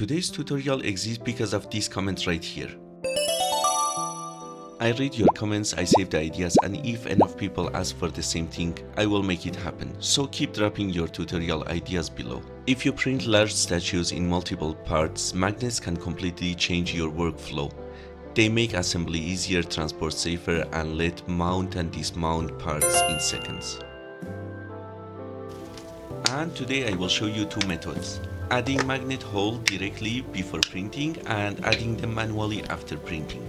Today's tutorial exists because of this comment right here. I read your comments, I save the ideas, and if enough people ask for the same thing, I will make it happen. So keep dropping your tutorial ideas below. If you print large statues in multiple parts, magnets can completely change your workflow. They make assembly easier, transport safer, and let mount and dismount parts in seconds. And today I will show you two methods: adding magnet hole directly before printing and adding them manually after printing.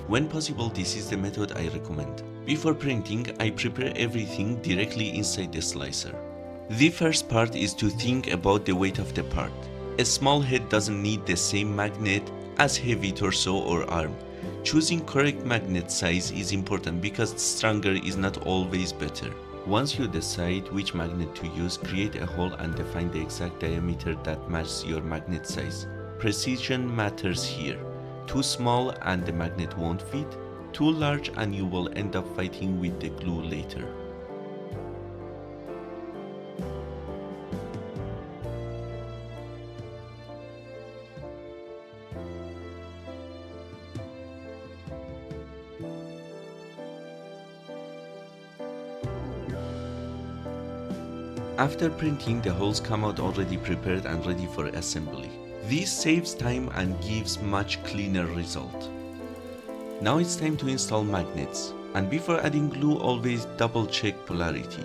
When possible, this is the method I recommend. Before printing, I prepare everything directly inside the slicer. The first part is to think about the weight of the part. A small head doesn't need the same magnet as heavy torso or arm. Choosing correct magnet size is important because stronger is not always better. Once you decide which magnet to use, create a hole and define the exact diameter that matches your magnet size. Precision matters here. Too small and the magnet won't fit. Too large and you will end up fighting with the glue later. After printing, the holes come out already prepared and ready for assembly. This saves time and gives much cleaner result. Now it's time to install magnets, and before adding glue, always double check polarity,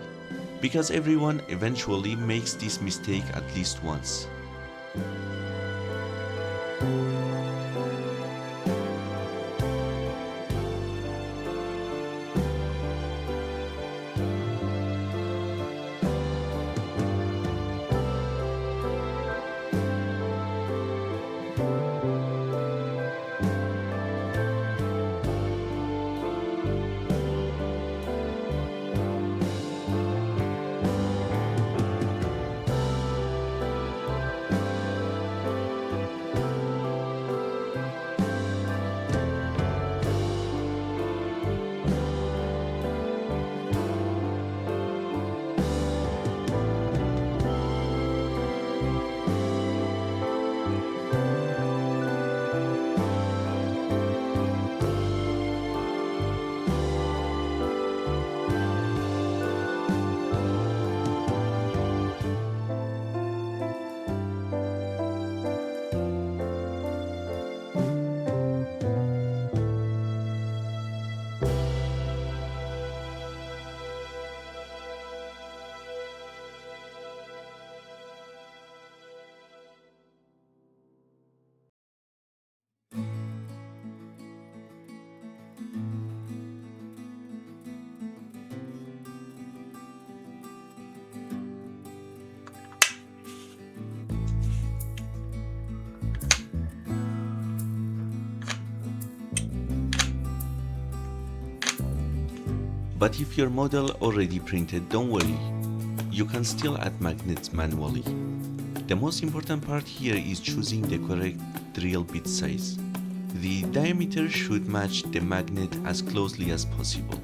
because everyone eventually makes this mistake at least once. But if your model already printed, don't worry, you can still add magnets manually. The most important part here is choosing the correct drill bit size. The diameter should match the magnet as closely as possible.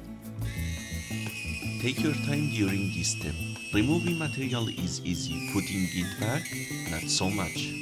Take your time during this step. Removing material is easy, putting it back, not so much.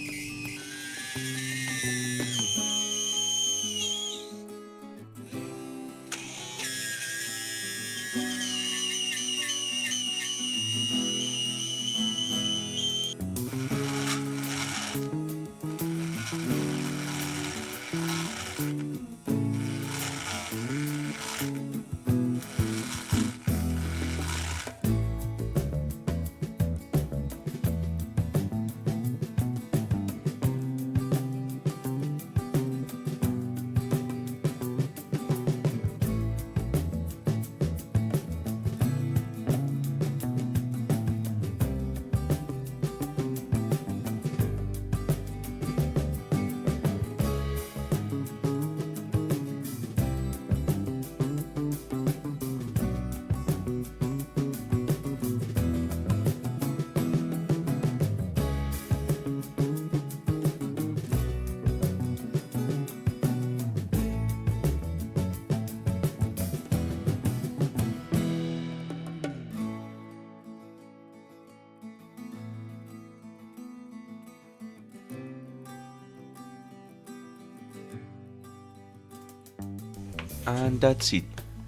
And that's it.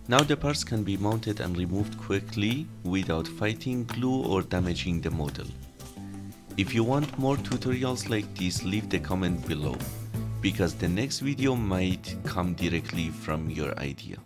Now the parts can be mounted and removed quickly without fighting glue or damaging the model. If you want more tutorials like this, leave the comment below, because the next video might come directly from your idea.